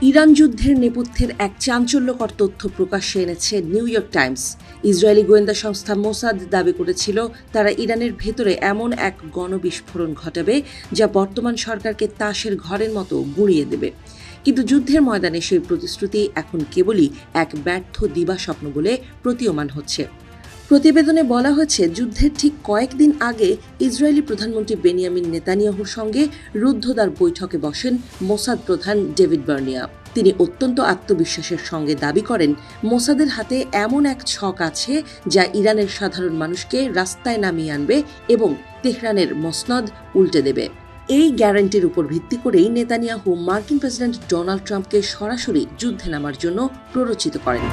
Iran যুদ্ধের নেপথ্যের এক চাঞ্চল্যকর তথ্য প্রকাশ্যে এনেছে নিউ ইয়র্ক টাইমস। ইসরায়েলি গোয়েন্দা সংস্থা মোসাদ দাবি করেছিল তারা ইরানের ভেতরে এমন এক গণবিস্ফোরণ ঘটাবে যা বর্তমান সরকারকে তাসের ঘরের মতো গুঁড়িয়ে দেবে। কিন্তু যুদ্ধের ময়দানে সেই প্রতিশ্রুতি এখন কেবলই এক ব্যর্থ দিবাস্বপ্ন বলে প্রতীয়মান হচ্ছে। প্রতিবেদনে বলা হয়েছে, যুদ্ধের ঠিক কয়েকদিন আগে ইসরায়েলি প্রধানমন্ত্রী বেনিয়ামিন নেতানিয়াহুর সঙ্গে রুদ্ধদ্বার বৈঠকে বসেন মোসাদ প্রধান ডেভিড বার্নিয়া। তিনি অত্যন্ত আত্মবিশ্বাসের সঙ্গে দাবি করেন, মোসাদের হাতে এমন এক ছক আছে যা ইরানের সাধারণ মানুষকে রাস্তায় নামিয়ে আনবে এবং তেহরানের মসনদ উল্টে দেবে। এই গ্যারান্টির উপর ভিত্তি করেই নেতানিয়াহু মার্কিন প্রেসিডেন্ট ডোনাল্ড ট্রাম্পকে সরাসরি যুদ্ধে নামার জন্য প্ররোচিত করেন।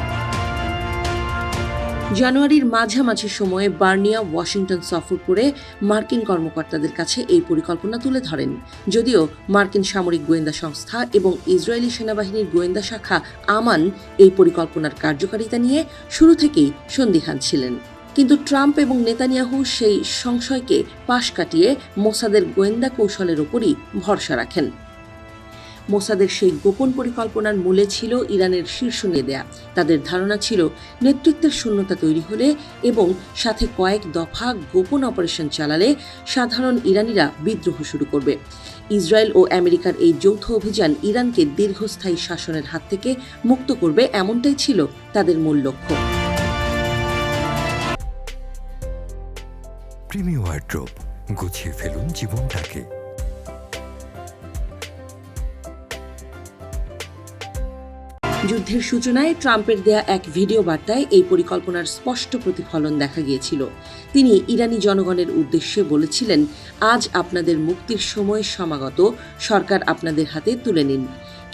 জানুয়ারির মাঝামাঝি সময়ে বার্নিয়া ওয়াশিংটন সফর করে মার্কিন কর্মকর্তাদের কাছে এই পরিকল্পনা তুলে ধরেন। যদিও মার্কিন সামরিক গোয়েন্দা সংস্থা এবং ইসরায়েলি সেনাবাহিনীর গোয়েন্দা শাখা আমান এই পরিকল্পনার কার্যকারিতা নিয়ে শুরু থেকেই সন্দিহান ছিলেন। কিন্তু ট্রাম্প এবং নেতানিয়াহু সেই সংশয়কে পাশ কাটিয়ে মোসাদের গোয়েন্দা কৌশলের ওপরই ভরসা রাখেন। মোসাদের সেই গোপন পরিকল্পনার মূলে ছিল ইরানের শীর্ষ নেতা। তাদের ধারণা ছিল, নেতৃত্বের শূন্যতা তৈরি হলে এবং সাথে কয়েক দফা গোপন অপারেশন চালালে সাধারণ ইরানিরা বিদ্রোহ শুরু করবে। ইসরায়েল ও আমেরিকার এই যৌথ অভিযান ইরানকে দীর্ঘস্থায়ী শাসনের হাত থেকে মুক্ত করবে, এমনটাই ছিল তাদের মূল লক্ষ্য। প্রিমিয়ার ওয়ার্ড্রোব, গুছিয়ে ফেলুন জীবনটাকে। যুদ্ধের সূচনায় ট্রাম্পের দেয়া এক ভিডিও বার্তায় এই পরিকল্পনার স্পষ্ট প্রতিফলন দেখা গিয়েছিল। তিনি ইরানি জনগণের উদ্দেশ্যে বলেছিলেন, আজ আপনাদের মুক্তির সময় সমাগত, সরকার আপনাদের হাতে তুলে নিন।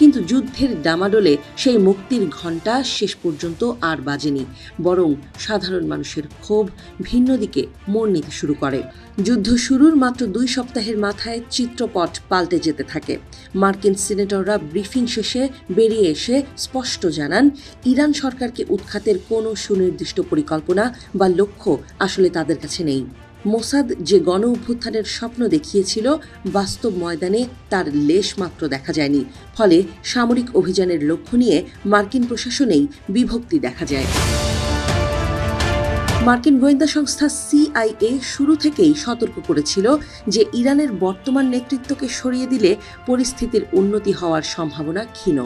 কিন্তু যুদ্ধের ডামাডোলে সেই মুক্তির ঘণ্টা শেষ পর্যন্ত আর বাজেনি, বরং সাধারণ মানুষের ক্ষোভ ভিন্ন দিকে মোড় নিতে শুরু করে। যুদ্ধ শুরুর মাত্র 2 সপ্তাহের মাথায় চিত্রপট পাল্টে যেতে থাকে। মার্কিন সিনেটররা ব্রিফিং শেষে বেরিয়ে এসে স্পষ্ট জানান, ইরান সরকারকে উৎখাতের কোনো সুনির্দিষ্ট পরিকল্পনা বা লক্ষ্য আসলে তাদের কাছে নেই। মোসাদ যে গণ অভ্যুত্থানের স্বপ্ন দেখিয়েছিল, বাস্তব ময়দানে তার লেশ মাত্র দেখা যায়নি। ফলে সামরিক অভিযানের লক্ষ্য নিয়ে মার্কিন প্রশাসনেই বিভক্তি দেখা যায়। মার্কিন গোয়েন্দা সংস্থা CIA শুরু থেকেই সতর্ক করেছিল যে ইরানের বর্তমান নেতৃত্বকে সরিয়ে দিলে পরিস্থিতির উন্নতি হওয়ার সম্ভাবনা ক্ষীণ।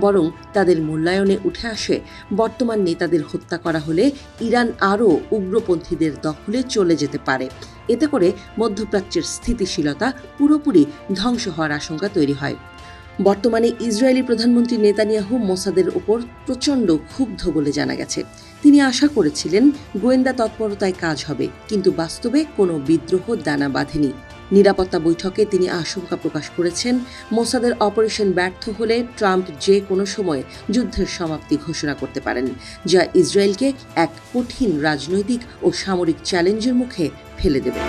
বরং তাদের মূল্যায়নে উঠে আসে, বর্তমান নেতাদের হত্যা করা হলে ইরান আরও উগ্রপন্থীদের দখলে চলে যেতে পারে। এতে করে মধ্যপ্রাচ্যের স্থিতিশীলতা পুরোপুরি ধ্বংস হওয়ার আশঙ্কা তৈরি হয়। বর্তমানে ইসরায়েলি প্রধানমন্ত্রী নেতানিয়াহু মোসাদের ওপর প্রচণ্ড ক্ষুব্ধ বলে জানা গেছে। তিনি আশা করেছিলেন গোয়েন্দা তৎপরতায় কাজ হবে, কিন্তু বাস্তবে কোনো বিদ্রোহ দানা বাঁধেনি। নিরাপত্তা বৈঠকে তিনি আশঙ্কা প্রকাশ করেছেন, মোসাদের অপারেশন ব্যর্থ হলে ট্রাম্প যে কোনো সময় যুদ্ধের সমাপ্তি ঘোষণা করতে পারেন, যা ইসরায়েলকে এক কঠিন রাজনৈতিক ও সামরিক চ্যালেঞ্জের মুখে ফেলে দেবে।